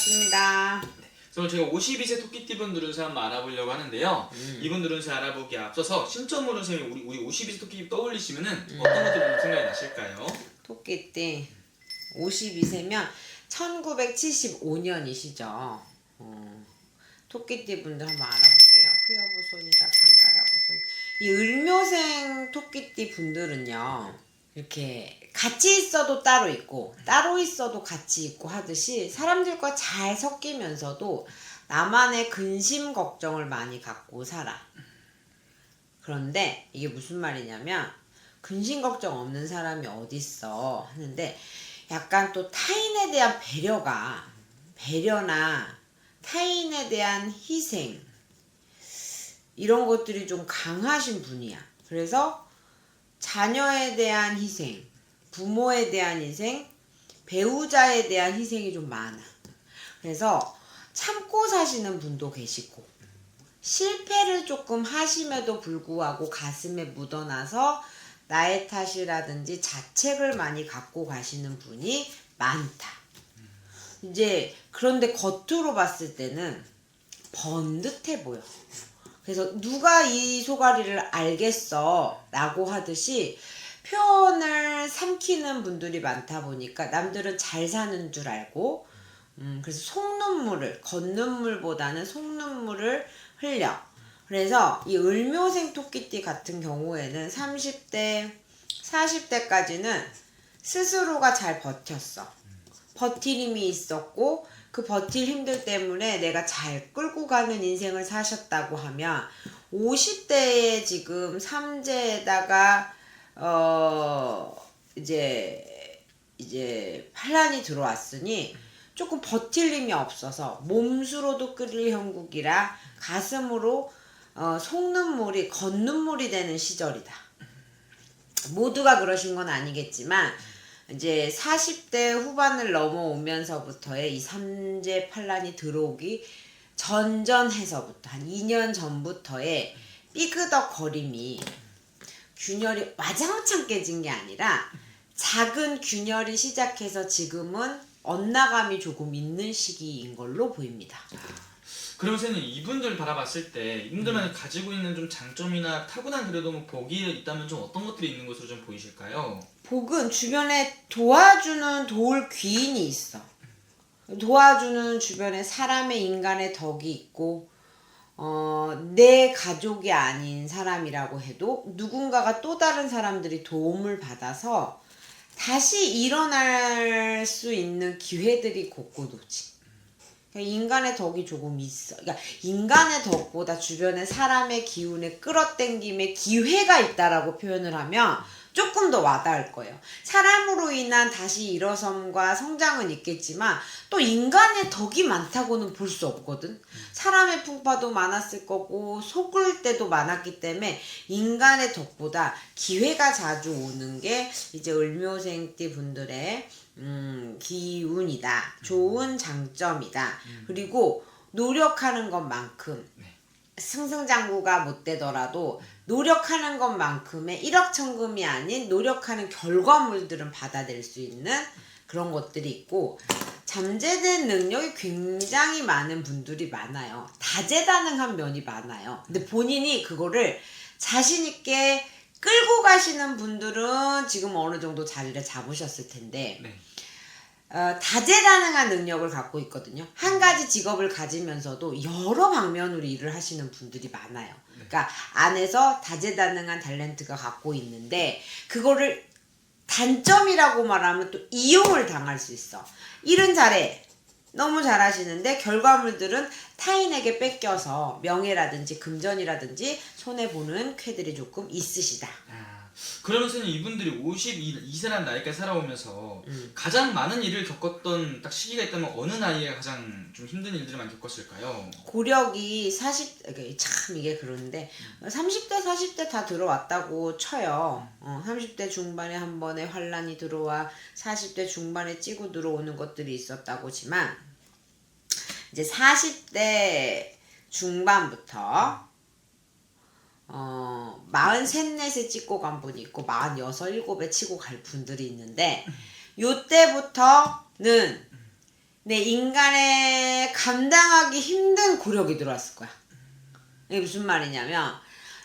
반갑습니다. 그래서 제가 52세 토끼띠분 누른새 한번 알아보려고 하는데요. 이분 누른새 알아보기에 앞서서 신점으로 우리 52세 토끼 떠올리시면은 어떤 것들이 좀 생각이 나실까요? 토끼띠 52세면 1975년이시죠. 토끼띠 분들 한번 알아볼게요. 후여부손이다, 방가라부손. 이 을묘생 토끼띠 분들은요, 이렇게 같이 있어도 따로 있고 따로 있어도 같이 있고 하듯이 사람들과 잘 섞이면서도 나만의 근심 걱정을 많이 갖고 살아. 그런데 이게 무슨 말이냐면 근심 걱정 없는 사람이 어딨어 하는데, 약간 또 타인에 대한 배려나 타인에 대한 희생, 이런 것들이 좀 강하신 분이야. 그래서 자녀에 대한 희생, 부모에 대한 희생, 배우자에 대한 희생이 좀 많아. 그래서 참고 사시는 분도 계시고, 실패를 조금 하심에도 불구하고 가슴에 묻어나서 나의 탓이라든지 자책을 많이 갖고 가시는 분이 많다. 이제 그런데 겉으로 봤을 때는 번듯해 보여. 그래서 누가 이 속앓이를 알겠어 라고 하듯이 표현을 삼키는 분들이 많다 보니까 남들은 잘 사는 줄 알고, 그래서 겉눈물보다는 속눈물을 흘려. 그래서 이 을묘생 토끼띠 같은 경우에는 30대, 40대까지는 스스로가 잘 버텼어. 버틸 힘이 있었고, 그 버틸 힘들 때문에 내가 잘 끌고 가는 인생을 사셨다고 하면, 50대에 지금 삼재에다가 이제 반란이 들어왔으니 조금 버틸 힘이 없어서 몸수로도 끓일 형국이라 가슴으로 속눈물이 겉눈물이 되는 시절이다. 모두가 그러신 건 아니겠지만 이제 40대 후반을 넘어오면서부터의 이 삼재 반란이 들어오기 전전해서부터 한 2년 전부터의 삐그덕거림이, 균열이 와장창 깨진 게 아니라 작은 균열이 시작해서 지금은 엇나감이 조금 있는 시기인 걸로 보입니다. 그러면서는 이분들 바라봤을 때 이분들만이 가지고 있는 좀 장점이나 타고난 그래도 뭐 복이 있다면 좀 어떤 것들이 있는 것으로 좀 보이실까요? 복은 주변에 도와주는 도울 귀인이 있어. 도와주는 주변에 사람의 인간의 덕이 있고, 내 가족이 아닌 사람이라고 해도 누군가가 또 다른 사람들이 도움을 받아서 다시 일어날 수 있는 기회들이 곳곳 오지. 그러니까 인간의 덕이 조금 있어. 그러니까 인간의 덕보다 주변의 사람의 기운에 끌어당김의 기회가 있다라고 표현을 하면 조금 더 와닿을 거예요. 사람으로 인한 다시 일어섬과 성장은 있겠지만 또 인간의 덕이 많다고는 볼 수 없거든. 사람의 풍파도 많았을 거고 속을 때도 많았기 때문에 인간의 덕보다 기회가 자주 오는 게 이제 을묘생띠 분들의 기운이다. 좋은 장점이다. 그리고 노력하는 것만큼 승승장구가 못 되더라도 노력하는 것만큼의 일확천금이 아닌 노력하는 결과물들은 받아낼 수 있는 그런 것들이 있고, 잠재된 능력이 굉장히 많은 분들이 많아요. 다재다능한 면이 많아요. 근데 본인이 그거를 자신있게 끌고 가시는 분들은 지금 어느 정도 자리를 잡으셨을 텐데, 다재다능한 능력을 갖고 있거든요. 한 가지 직업을 가지면서도 여러 방면으로 일을 하시는 분들이 많아요. 그러니까 안에서 다재다능한 탤런트가 갖고 있는데 그거를 단점이라고 말하면 또 이용을 당할 수 있어. 일은 잘해. 너무 잘하시는데 결과물들은 타인에게 뺏겨서 명예라든지 금전이라든지 손해보는 쾌들이 조금 있으시다. 그러면서는 이분들이 52세라는 나이까지 살아오면서 가장 많은 일을 겪었던 딱 시기가 있다면 어느 나이에 가장 좀 힘든 일들을 많이 겪었을까요? 고력이 참 이게 그런데 30대 40대 다 들어왔다고 쳐요. 30대 중반에 한 번에 환란이 들어와 40대 중반에 찌고 들어오는 것들이 있었다고지만 이제 40대 중반부터 43, 4에 찍고 간 분이 있고 46, 7에 치고 갈 분들이 있는데 요때부터는 내 인간의 감당하기 힘든 고력이 들어왔을 거야. 이게 무슨 말이냐면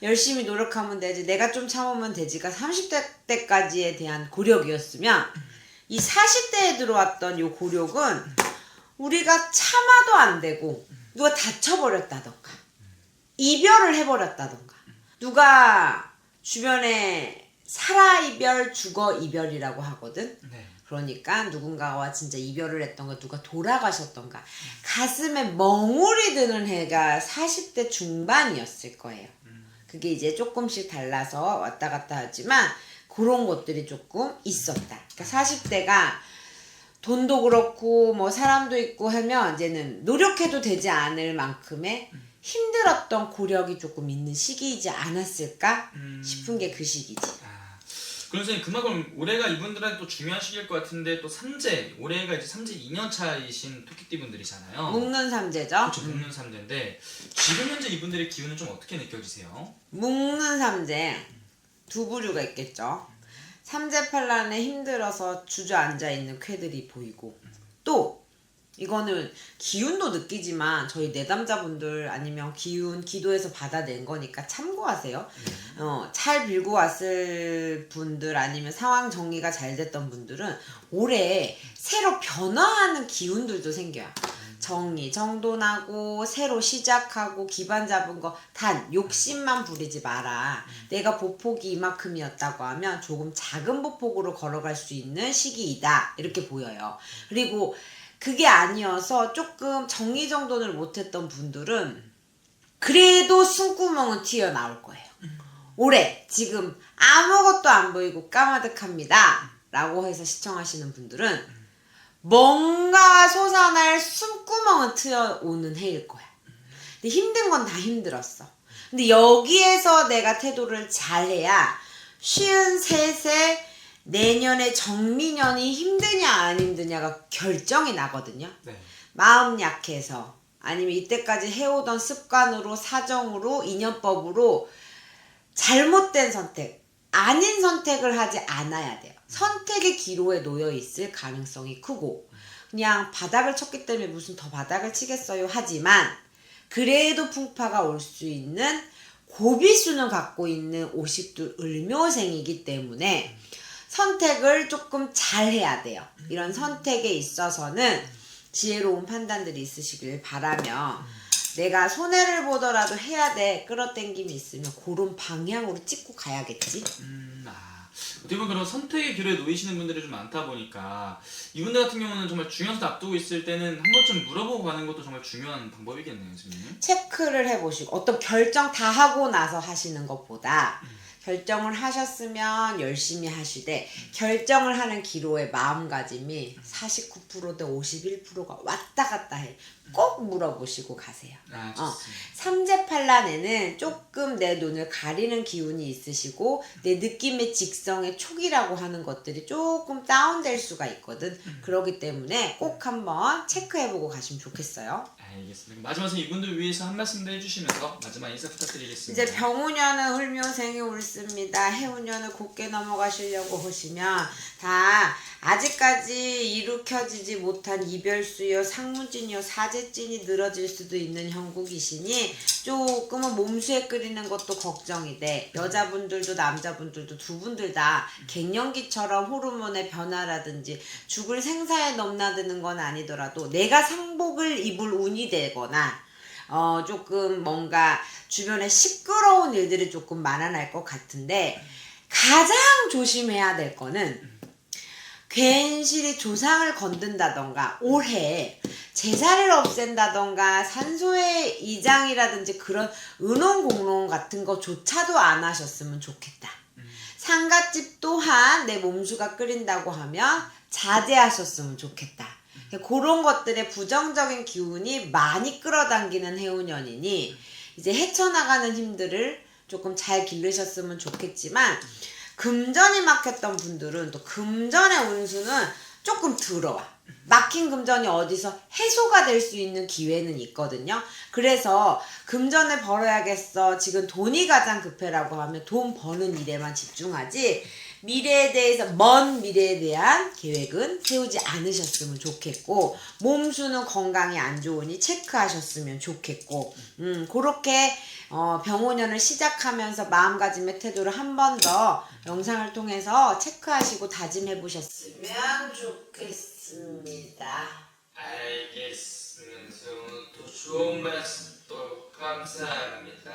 열심히 노력하면 되지, 내가 좀 참으면 되지가 30대 때까지에 대한 고력이었으면 이 40대에 들어왔던 요 고력은 우리가 참아도 안 되고 누가 다쳐버렸다던가 이별을 해버렸다던가 누가 주변에 살아 이별 죽어 이별이라고 하거든. 네. 그러니까 누군가와 진짜 이별을 했던가 누가 돌아가셨던가 가슴에 멍울이 드는 해가 40대 중반이었을 거예요. 그게 이제 조금씩 달라서 왔다 갔다 하지만 그런 것들이 조금 있었다. 그러니까 40대가 돈도 그렇고 뭐 사람도 있고 하면 이제는 노력해도 되지 않을 만큼의 힘들었던 고력이 조금 있는 시기이지 않았을까 싶은 게 그 시기지. 그럼 선생님 그만큼 올해가 이분들한테 또 중요한 시기일 것 같은데 또 삼재, 올해가 이제 삼재 2년 차이신 토끼띠 분들이잖아요. 묵는 삼재죠? 그렇죠. 묵는 삼재인데 지금 현재 이분들의 기운은 좀 어떻게 느껴지세요? 묵는 삼재 두 부류가 있겠죠. 삼재팔란에 힘들어서 주저앉아 있는 쾌들이 보이고 또 이거는 기운도 느끼지만 저희 내담자분들 아니면 기운 기도에서 받아낸 거니까 참고하세요. 잘 빌고 왔을 분들 아니면 상황 정리가 잘 됐던 분들은 올해 새로 변화하는 기운들도 생겨요. 정리 정돈하고 새로 시작하고 기반 잡은 거 단 욕심만 부리지 마라. 내가 보폭이 이만큼이었다고 하면 조금 작은 보폭으로 걸어갈 수 있는 시기이다 이렇게 보여요. 그리고 그게 아니어서 조금 정리정돈을 못했던 분들은 그래도 숨구멍은 튀어나올 거예요. 올해 지금 아무것도 안 보이고 까마득합니다 라고 해서 시청하시는 분들은 뭔가 솟아날 숨구멍은 튀어오는 해일 거야. 근데 힘든 건 다 힘들었어. 근데 여기에서 내가 태도를 잘해야 53세 내년에 정미년이 힘드냐 안 힘드냐가 결정이 나거든요. 네. 마음 약해서 아니면 이때까지 해오던 습관으로 사정으로 인연법으로 잘못된 선택 아닌 선택을 하지 않아야 돼요. 선택의 기로에 놓여 있을 가능성이 크고 그냥 바닥을 쳤기 때문에 무슨 더 바닥을 치겠어요 하지만 그래도 풍파가 올 수 있는 고비수는 갖고 있는 50두 을묘생이기 때문에 선택을 조금 잘 해야 돼요. 이런 선택에 있어서는 지혜로운 판단들이 있으시길 바라며 내가 손해를 보더라도 해야 돼 끌어당김이 있으면 그런 방향으로 찍고 가야겠지. 어떻게 보면 그런 선택의 기로에 놓이시는 분들이 좀 많다 보니까 이분들 같은 경우는 정말 중요한 선택 앞두고 있을 때는 한 번쯤 물어보고 가는 것도 정말 중요한 방법이겠네요, 선생님. 체크를 해보시고 어떤 결정 다 하고 나서 하시는 것보다 결정을 하셨으면 열심히 하시되 결정을 하는 기로의 마음가짐이 49%대 51%가 왔다 갔다 해. 꼭 물어보시고 가세요. 삼재팔란에는 조금 내 눈을 가리는 기운이 있으시고 내 느낌의 직성의 촉이라고 하는 것들이 조금 다운될 수가 있거든. 그렇기 때문에 꼭 한번 체크해보고 가시면 좋겠어요. 알겠습니다. 마지막으로 이분들 위해서 한 말씀 더 해주시면서 마지막 인사 부탁드리겠습니다. 이제 병우년은 을묘생이 옳습니다. 해운년을 곱게 넘어가시려고 하시면 다 아직까지 일으켜지지 못한 이별수요 상무진이요 사제진이 늘어질 수도 있는 형국이시니 조금은 몸수에 끓이는 것도 걱정이 돼. 여자분들도 남자분들도 두 분들 다 갱년기처럼 호르몬의 변화라든지 죽을 생사에 넘나드는 건 아니더라도 내가 상복을 입을 운이 되거나 조금 뭔가 주변에 시끄러운 일들이 조금 많아날 것 같은데 가장 조심해야 될 거는 괜시리 조상을 건든다던가 올해 제사를 없앤다던가 산소의 이장이라든지 그런 은혼공론 같은 거조차도 안 하셨으면 좋겠다. 상갓집 또한 내 몸수가 끓인다고 하면 자제하셨으면 좋겠다. 그런 것들의 부정적인 기운이 많이 끌어당기는 해운년이니 이제 헤쳐나가는 힘들을 조금 잘 기르셨으면 좋겠지만 금전이 막혔던 분들은 또 금전의 운수는 조금 들어와. 막힌 금전이 어디서 해소가 될 수 있는 기회는 있거든요. 그래서 금전을 벌어야겠어. 지금 돈이 가장 급해라고 하면 돈 버는 일에만 집중하지 미래에 대해서 먼 미래에 대한 계획은 세우지 않으셨으면 좋겠고 몸수는 건강이 안 좋으니 체크하셨으면 좋겠고 그렇게 병오년을 시작하면서 마음가짐의 태도를 한 번 더 영상을 통해서 체크하시고 다짐해 보셨으면 좋겠습니다. 알겠습니다. 오늘 또 좋은 말씀 또 감사합니다.